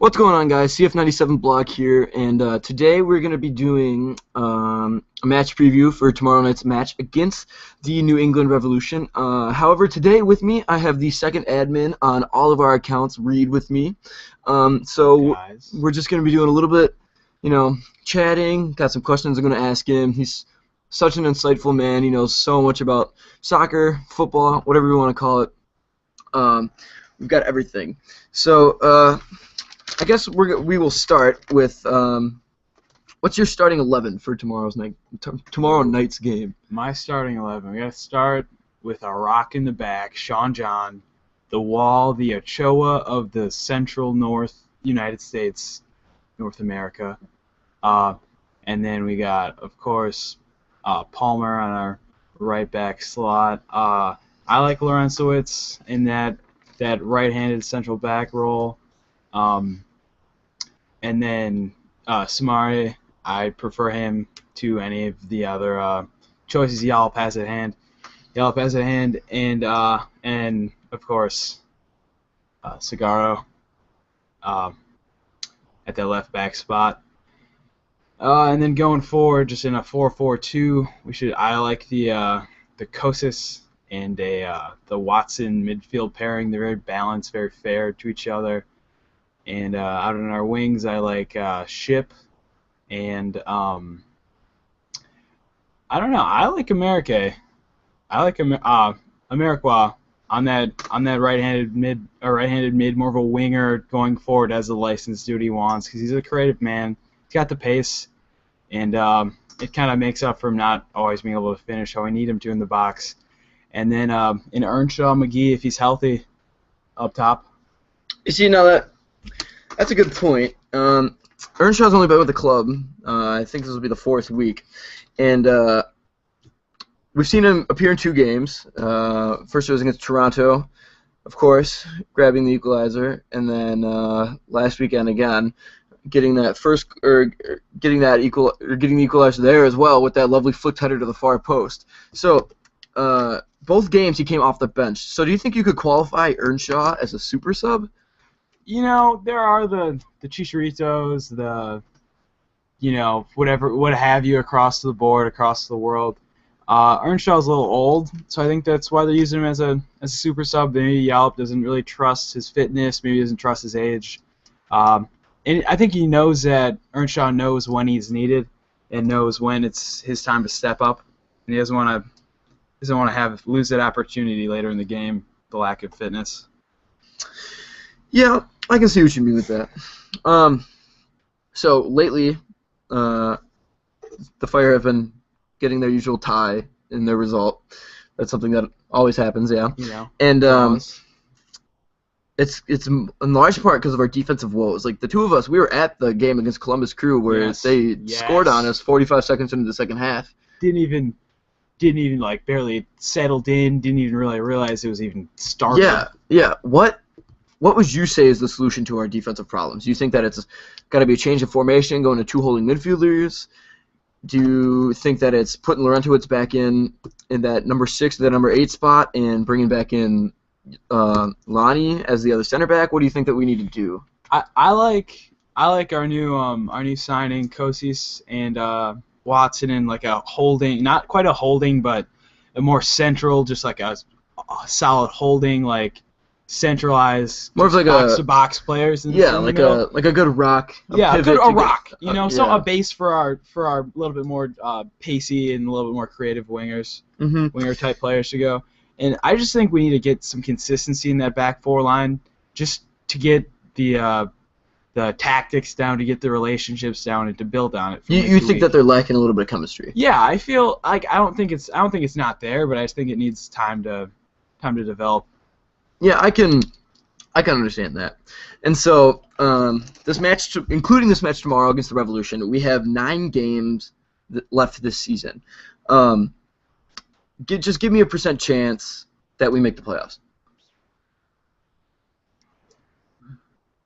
What's going on, guys? CF97 Blog here, and today we're going to be doing a match preview for tomorrow night's match against the New England Revolution. However, today with me, I have the second admin on all of our accounts, Reed, with me. So we're just going to be doing a little bit, chatting. Got some questions I'm going to ask him. He's such an insightful man. He knows so much about soccer, football, whatever you want to call it. We've got everything. So, I guess we will start with what's your starting 11 for tomorrow night's game? My starting 11. We got to start with a rock in the back, Sean John, the Wall, the Ochoa of the Central North United States, North America, and then we got, of course, Palmer on our right back slot. I like Lorenzowitz in that right-handed central back role. And then Samari, I prefer him to any of the other choices. Yalp has at hand, and of course Sagaro at that left back spot. And then going forward, just in a 4-4-2, I like the Kosas and the Watson midfield pairing. They're very balanced, very fair to each other. And out in our wings, I like Ship, and I don't know. I like America. I like Ameriqua on that right-handed mid, more of a winger going forward as the license to do what he wants because he's a creative man. He's got the pace, and it kind of makes up for him not always being able to finish how we need him to in the box. And then in Earnshaw McGee, if he's healthy, up top. You see, now that's a good point. Earnshaw's only been with the club. I think this will be the 4th week. And we've seen him appear in 2 games. First it was against Toronto, of course, grabbing the equalizer. And then last weekend again, getting the equalizer there as well with that lovely flicked header to the far post. So both games he came off the bench. So do you think you could qualify Earnshaw as a super sub? There are the Chicharitos, what have you across the board, across the world. Earnshaw's a little old, so I think that's why they're using him as a super sub. Maybe Yalp doesn't really trust his fitness, maybe he doesn't trust his age. And I think he knows that Earnshaw knows when he's needed and knows when it's his time to step up. And he doesn't want to lose that opportunity later in the game, the lack of fitness. Yeah, I can see what you mean with that. So lately, the Fire have been getting their usual tie in their result. That's something that always happens, yeah. And it's in large part because of our defensive woes. Like the two of us, we were at the game against Columbus Crew where they scored on us 45 seconds into the second half. Didn't even like barely settled in. Didn't even really realize it was even started. Yeah. What would you say is the solution to our defensive problems? Do you think that it's got to be a change of formation, going to 2 holding midfielders? Do you think that it's putting Lorentowicz back in that number 6 to that number 8 spot and bringing back in Lonnie as the other center back? What do you think that we need to do? I like our new signing Kosis and Watson in like a holding, not quite a holding, but a more central, just like a solid holding, like centralized, more of like box-to-box players. Like a good rock. Rock. A base for our little bit more pacey and a little bit more creative wingers, winger type players to go. And I just think we need to get some consistency in that back 4 line, just to get the tactics down, to get the relationships down, and to build on it. You think that they're lacking a little bit of chemistry? Yeah, I feel like I don't think it's not there, but I just think it needs time to develop. Yeah, I can understand that. And so this match, including this match tomorrow against the Revolution, we have 9 games left this season. Just give me a % chance that we make the playoffs.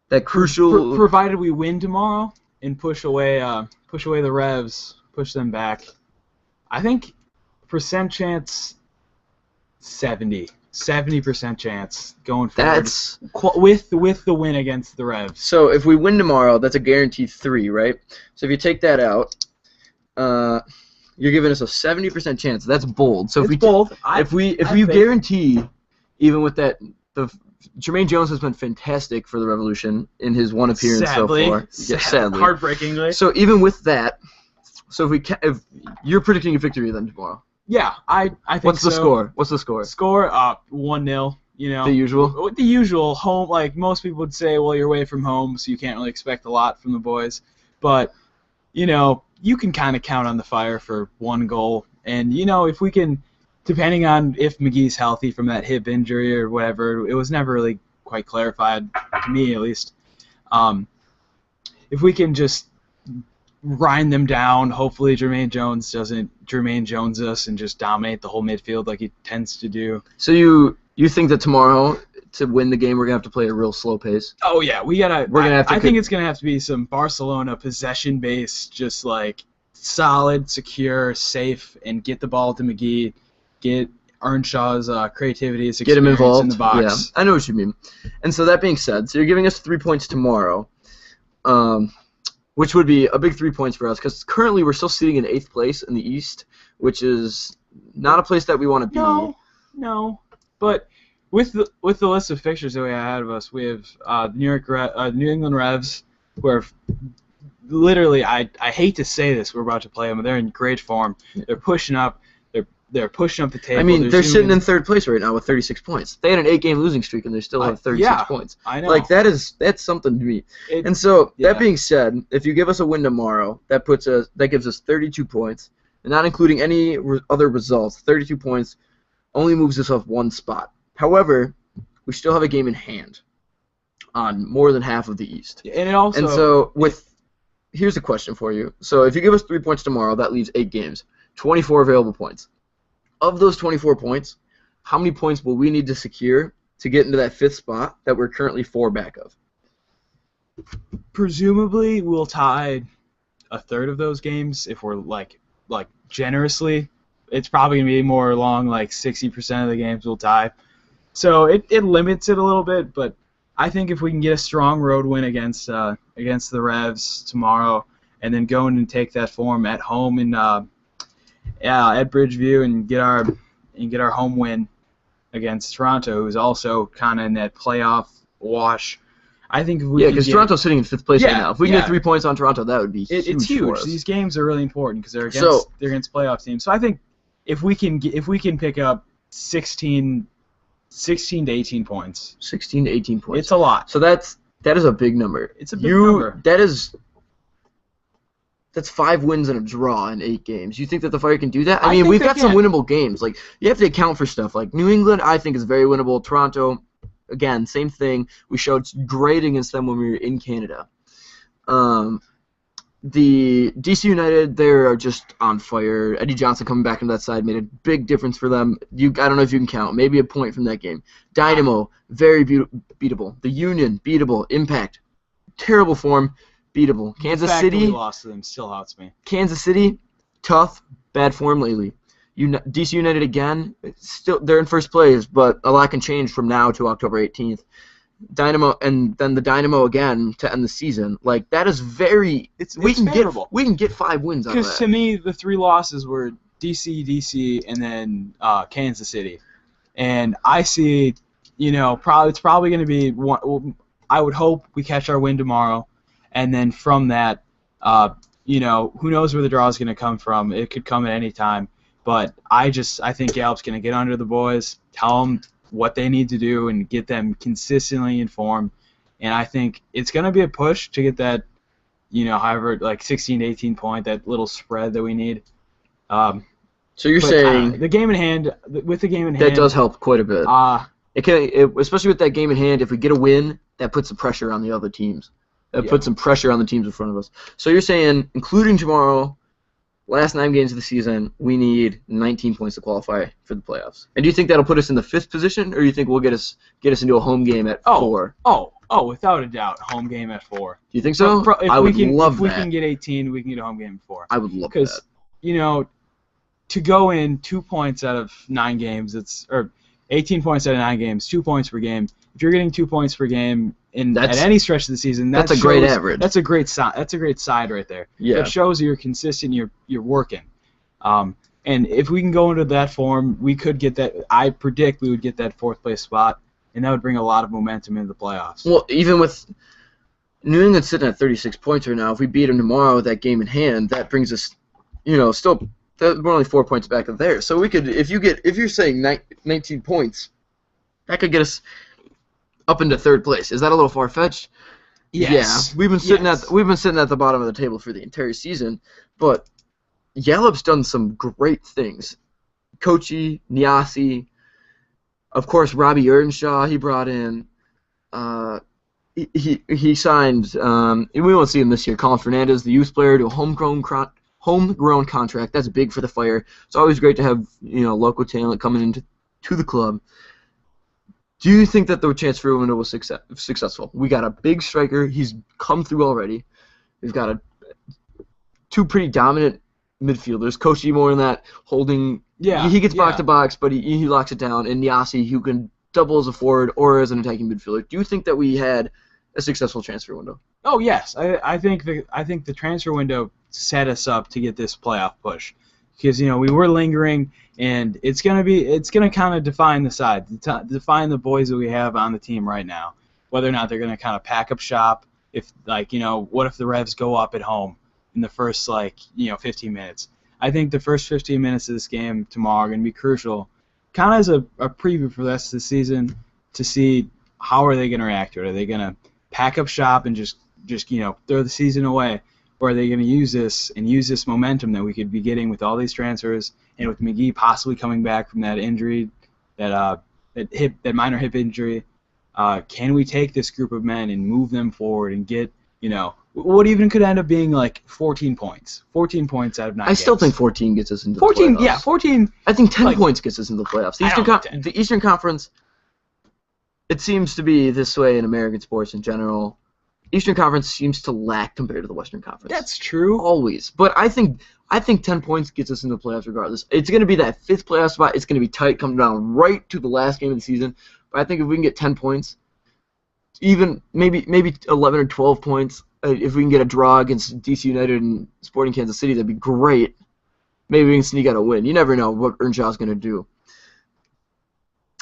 That crucial. Provided we win tomorrow and push away the Revs, push them back. I think % chance 70. 70% chance going forward. That's with the win against the Revs. so. If we win tomorrow, that's a guaranteed 3, right? So if you take that out, you're giving us a 70% chance. That's bold. So It's bold. If we think. guarantee, even with that, Jermaine Jones has been fantastic for the Revolution in his one appearance Sadly, so far. Sadly, heartbreakingly. So even with that, so if you're predicting a victory then tomorrow. Yeah, I think What's the so. score? What's the score? Score 1-0. You know, The usual. The usual home. Like most people would say, well, you're away from home, so you can't really expect a lot from the boys. But you know, you can kind of count on the Fire for 1 goal. And you know, if we can, depending on if McGee's healthy from that hip injury or whatever, it was never really quite clarified to me at least. If we can just grind them down, hopefully Jermaine Jones doesn't Jermaine Jones us and just dominate the whole midfield like he tends to do. So you think that tomorrow, to win the game, we're gonna have to play a real slow pace? Oh yeah, we're gonna have to. I think it's gonna have to be some Barcelona possession based, just like solid, secure, safe, and get the ball to McGee, get Earnshaw's creativity, his Get him experience involved. in the box. Yeah, I know what you mean. And so that being said, so you're giving us 3 points tomorrow, which would be a big 3 points for us because currently we're still sitting in 8th place in the East, which is not a place that we want to be. No, but with the list of fixtures that we have ahead of us, we have New England Revs, who are literally, I hate to say this, we're about to play them, but they're in great form. They're pushing up. They're pushing up the table. I mean, they're sitting in 3rd place right now with 36 points. They had an 8-game losing streak and they still have 36 points. I know. Like that's something to me. And so that being said, if you give us a win tomorrow, that gives us 32 points, and not including any other results. 32 points only moves us up 1 spot. However, we still have a game in hand on more than half of the East. And it also. And so here's a question for you. So if you give us 3 points tomorrow, that leaves 8 games, 24 available points. Of those 24 points, how many points will we need to secure to get into that 5th spot that we're currently 4 back of? Presumably, we'll tie a third of those games if we're like generously. It's probably gonna be more along like 60% of the games we'll tie. So it limits it a little bit, but I think if we can get a strong road win against the Revs tomorrow, and then go in and take that form at home at Bridgeview and get our home win against Toronto, who's also kind of in that playoff wash. I think if we because Toronto's sitting in 5th place right now. If we can get 3 points on Toronto, that would be huge. It's huge. For us. These games are really important because they're against playoff teams. So I think if we can pick up 16 to 18 points. 16 to 18 points. It's a lot. So that is a big number. It's a big number. That's 5 wins and a draw in 8 games. You think that the Fire can do that? I mean, we've got some winnable games. Like, you have to account for stuff. Like, New England, I think, is very winnable. Toronto, again, same thing. We showed great against them when we were in Canada. The DC United, they're just on fire. Eddie Johnson coming back into that side made a big difference for them. I don't know if you can count. Maybe a point from that game. Dynamo, very beatable. The Union, beatable. Impact, terrible form. Beatable. Kansas City. We lost to them still hurts me. Kansas City, tough, bad form lately. DC United again, they're in 1st place, but a lot can change from now to October 18th. Dynamo, and then the Dynamo again to end the season. Like, that is very. We can get 5 wins out of that. Because to me, the 3 losses were DC, and then Kansas City, and I see, it's probably going to be one. Well, I would hope we catch our win tomorrow. And then from that, who knows where the draw is going to come from? It could come at any time. But I think Gallup's going to get under the boys, tell them what they need to do, and get them consistently informed. And I think it's going to be a push to get that, however, like 16 to 18 point, that little spread that we need. So you're saying the game in hand, that does help quite a bit. Especially with that game in hand, if we get a win, that puts the pressure on the other teams. That puts some pressure on the teams in front of us. So you're saying, including tomorrow, last 9 games of the season, we need 19 points to qualify for the playoffs. And do you think that'll put us in the 5th position, or do you think we'll get us into a home game at 4? Oh, without a doubt, home game at 4. Do you think so? I would love that. If we can get 18, we can get a home game at 4. I would love that. Because, to go in 2 points out of 9 games, 18 points out of 9 games, 2 points per game. If you're getting 2 points per game at any stretch of the season, that's a great average. That's a great side. That's a great side right there. Yeah. That shows you're consistent. You're working. And if we can go into that form, we could get that. I predict we would get that 4th place spot, and that would bring a lot of momentum into the playoffs. Well, even with New England sitting at 36 points right now, if we beat them tomorrow with that game in hand, that brings us, still we're only 4 points back of there. So we could, if you're saying 19 points, that could get us up into 3rd place. Is that a little far fetched? Yes. Yeah, we've been sitting at the bottom of the table for the entire season, but Yallop's done some great things. Kochi, Niasi, of course Robbie Earnshaw he brought in. He signed. We won't see him this year. Colin Fernandez, the youth player, to a homegrown contract. That's big for the Fire. It's always great to have local talent coming into the club. Do you think that the transfer window was successful? We got a big striker. He's come through already. We've got two pretty dominant midfielders. Kochi more in that holding. Yeah, he gets box to box, but he locks it down. And Niasi, who can double as a forward or as an attacking midfielder. Do you think that we had a successful transfer window? Oh yes, I think the transfer window set us up to get this playoff push, because we were lingering, and it's gonna kind of define the side, define the boys that we have on the team right now, whether or not they're gonna kind of pack up shop. If what if the Revs go up at home in the first 15 minutes? I think the first 15 minutes of this game tomorrow are gonna be crucial, kind of as a preview for the rest of the season, to see how are they gonna react to it. Are they gonna pack up shop and just throw the season away, or are they going to use this momentum that we could be getting with all these transfers, and with McGee possibly coming back from that injury, that minor hip injury? Can we take this group of men and move them forward and get what even could end up being like 14 points out of 9 I still think 14 gets us into the playoffs. Yeah, 14. I think 10 points gets us into the playoffs. The Eastern Conference, it seems to be this way in American sports in general. Eastern Conference seems to lack compared to the Western Conference. That's true. Always. But I think 10 points gets us into the playoffs regardless. It's going to be that 5th playoff spot. It's going to be tight, coming down right to the last game of the season. But I think if we can get 10 points, even maybe 11 or 12 points, if we can get a draw against DC United and Sporting Kansas City, that'd be great. Maybe we can sneak out a win. You never know what Earnshaw's going to do.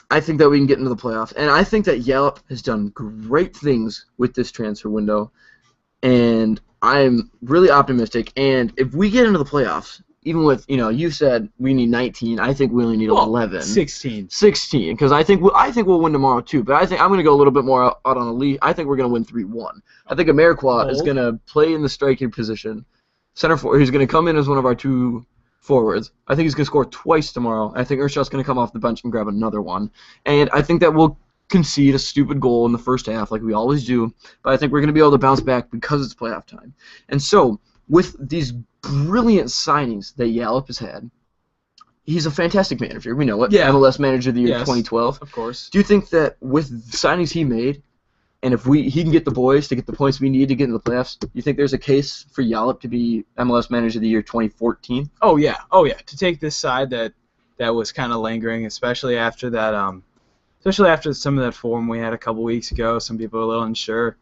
I think that we can get into the playoffs, and I think that Yallop has done great things with this transfer window, and I'm really optimistic. And if we get into the playoffs, even with you said we need 19, I think we only need 11, 16, because I think we'll win tomorrow too. But I think I'm going to go a little bit more out on a lead. I think we're going to win 3-1. I think Amarikwa is going to play in the striking position, center forward. He's going to come in as one of our 2 forwards. I think he's going to score twice tomorrow. I think Earnshaw's going to come off the bench and grab another one. And I think that we'll concede a stupid goal in the first half like we always do, but I think we're going to be able to bounce back because it's playoff time. And so, with these brilliant signings that Yallop has had, he's a fantastic manager. We know it. Yeah. MLS Manager of the Year 2012. Of course. Do you think that with the signings he made, and if he can get the boys to get the points we need to get into the playoffs, you think there's a case for Yallop to be MLS Manager of the Year 2014? Oh yeah. To take this side that was kind of lingering, especially after some of that form we had a couple weeks ago. Some people were a little unsure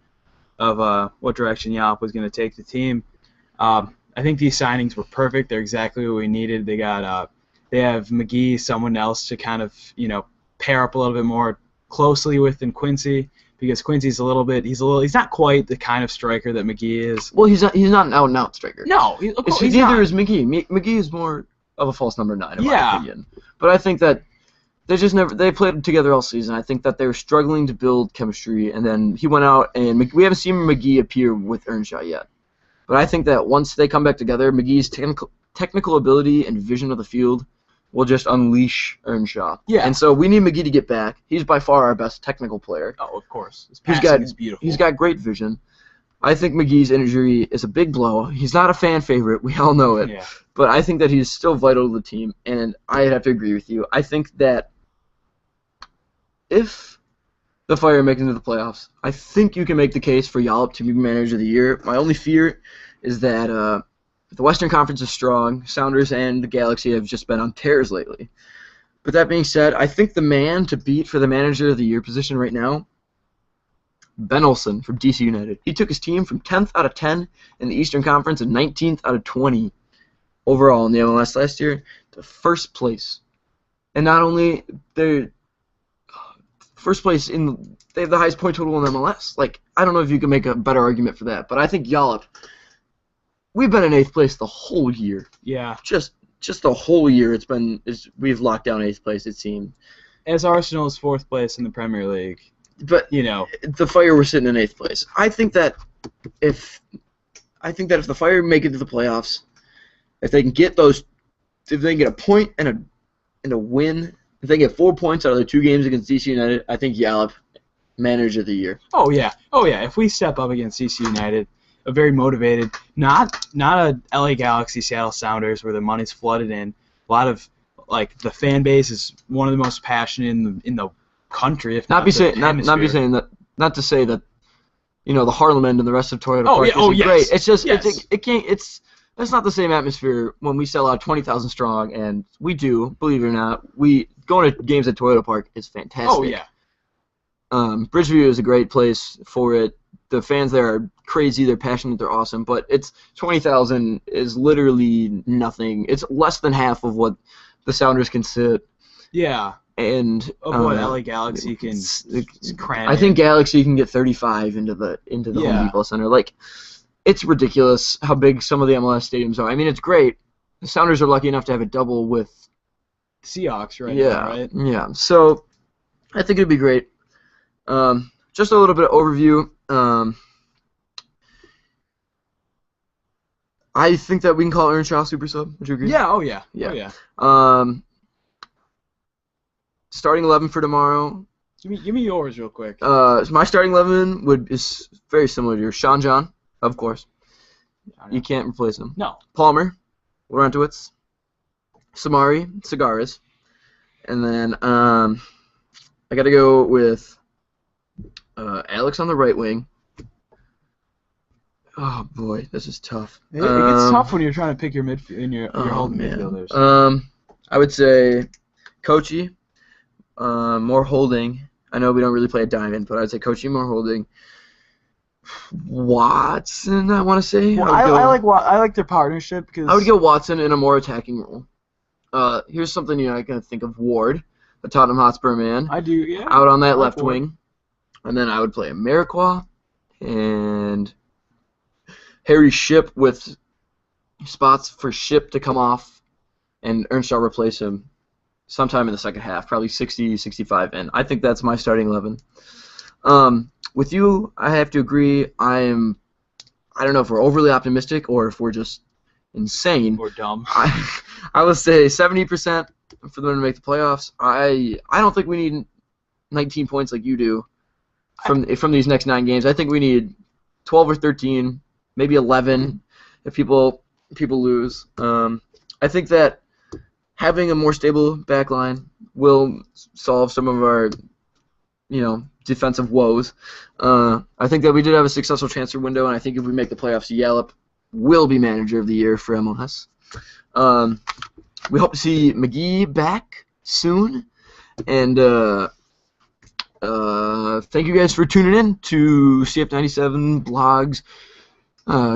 of what direction Yallop was going to take the team. I think these signings were perfect. They're exactly what we needed. They have McGee, someone else to kind of pair up a little bit more closely with than Quincy. Because Quincy's he's not quite the kind of striker that McGee is. Well, he's not an out-and-out striker. No, neither is McGee. McGee is more of a false number 9, in my opinion. But I think that they played together all season. I think that they were struggling to build chemistry, and then he went out, and we haven't seen McGee appear with Earnshaw yet. But I think that once they come back together, McGee's technical ability and vision of the field will just unleash Earnshaw. Yeah. And so we need McGee to get back. He's by far our best technical player. Oh, of course. His passing is beautiful. He's got great vision. I think McGee's injury is a big blow. He's not a fan favorite. We all know it. Yeah. But I think that he's still vital to the team, and I'd have to agree with you. I think that if the Fire make it into the playoffs, I think you can make the case for Yallop to be Manager of the Year. My only fear is that the Western Conference is strong. Sounders and the Galaxy have just been on tears lately. But that being said, I think the man to beat for the manager of the year position right now, Ben Olsen from DC United. He took his team from 10th out of 10 in the Eastern Conference and 19th out of 20 overall in the MLS last year to first place. And not only they're first place they have the highest point total in MLS. Like, I don't know if you can make a better argument for that, but I think Yallop, we've been in 8th place the whole year. Yeah. Just the whole year we've locked down 8th place, it seemed. As Arsenal is 4th place in the Premier League. But the Fire were sitting in 8th place. I think that if the Fire make it to the playoffs, if they can get a point and a win, if they get 4 points out of the 2 games against DC United, I think Yallop manager of the year. Oh yeah. If we step up against DC United, a very motivated, not a LA Galaxy, Seattle Sounders where the money's flooded in. A lot of the fan base is one of the most passionate in the country, if not to say that the Harlem end and the rest of Toyota Park isn't great. It's just it's not the same atmosphere when we sell out 20,000 strong, and we do, believe it or not, going to games at Toyota Park is fantastic. Oh yeah. Bridgeview is a great place for it. The fans there are crazy, they're passionate, they're awesome, but it's 20,000 is literally nothing. It's less than half of what the Sounders can sit. Yeah. And of what LA Galaxy can cram. I think Galaxy can get 35 into the Home Depot Center. Like, it's ridiculous how big some of the MLS stadiums are. I mean, it's great. The Sounders are lucky enough to have it double with Seahawks now, right? Yeah. So I think it'd be great. Just a little bit of overview. I think that we can call Earnshaw super sub. Would you agree? Yeah. Oh yeah. Starting 11 for tomorrow. Give me yours real quick. My starting 11 is very similar to yours. Sean John, of course. You can't replace him. No. Palmer, Laurentowicz, Samari, Cigares, and then I got to go with Alex on the right wing. Oh boy, this is tough. It gets tough when you're trying to pick your holding midfielders. I would say Kochi. More holding. I know we don't really play a diamond, but I'd say Kochi, more holding. Watson, I want to say. Well, I like their partnership because I would go Watson in a more attacking role. Here's something I can think of: Ward, the Tottenham Hotspur man. I do, yeah. Out on that left wing, and then I would play Amarikwa and Harry Ship with spots for Ship to come off, and Earnshaw replace him sometime in the second half, probably 60, 65 in. I think that's my starting 11. With you, I have to agree. I don't know if we're overly optimistic or if we're just insane. Or dumb. I would say 70% for them to make the playoffs. I don't think we need 19 points like you do from these next 9 games. I think we need 12 or 13, maybe 11 if people lose. I think that having a more stable back line will solve some of our, defensive woes. I think that we did have a successful transfer window, and I think if we make the playoffs, Yallop will be manager of the year for MLS. We hope to see McGee back soon, and thank you guys for tuning in to CF97 Blogs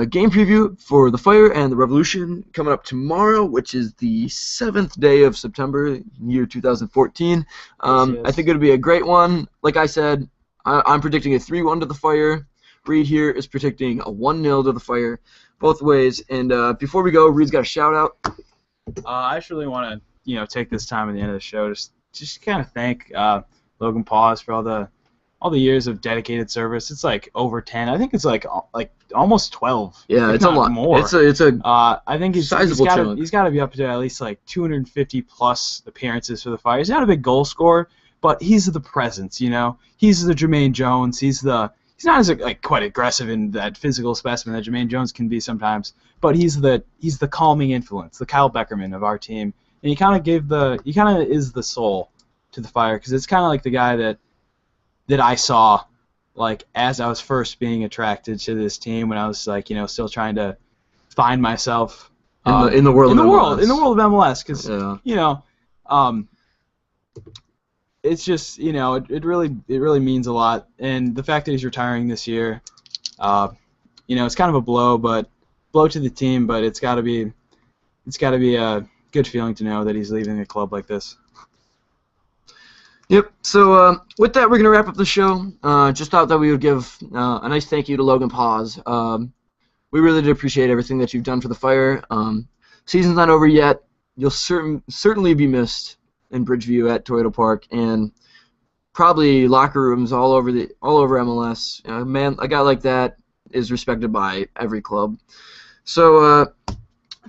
game preview for the Fire and the Revolution coming up tomorrow, which is the 7th day of September, year 2014. I think it'll be a great one. Like I said, I'm predicting a 3-1 to the Fire. Reed here is predicting a 1-0 to the Fire, both ways. And before we go, Reed's got a shout out. I just really want to, take this time at the end of the show just kind of thank Logan Paws for all the years of dedicated service. It's like over 10. I think it's like almost 12. Yeah, it's a lot more. It's a I think he's got to be up to at least like 250 plus appearances for the Fire. He's not a big goal scorer, but he's the presence. He's the Jermaine Jones. He's not as quite aggressive in that physical specimen that Jermaine Jones can be sometimes, but he's the calming influence, the Kyle Beckerman of our team, and he kind of is the soul to the Fire because it's kind of like the guy that I saw, as I was first being attracted to this team when I was still trying to find myself in the world of MLS, because it's just, it really means a lot, and the fact that he's retiring this year, it's kind of a blow to the team, but it's got to be a good feeling to know that he's leaving a club like this. Yep. So with that, we're gonna wrap up the show. Just thought that we would give a nice thank you to Logan Paws. We really did appreciate everything that you've done for the Fire. Season's not over yet. You'll certainly be missed in Bridgeview at Toyota Park, and probably locker rooms all over MLS. Man, a guy like that is respected by every club. So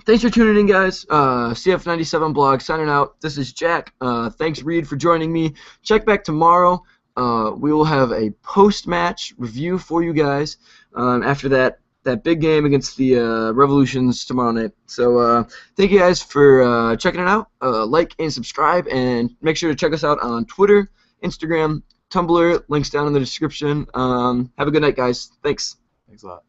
thanks for tuning in, guys. CF97 blog signing out. This is Jack. Thanks, Reed, for joining me. Check back tomorrow. We will have a post-match review for you guys after that big game against the Revolutions tomorrow night. So thank you guys for checking it out. Like and subscribe, and make sure to check us out on Twitter, Instagram, Tumblr. Links down in the description. Have a good night, guys. Thanks. Thanks a lot.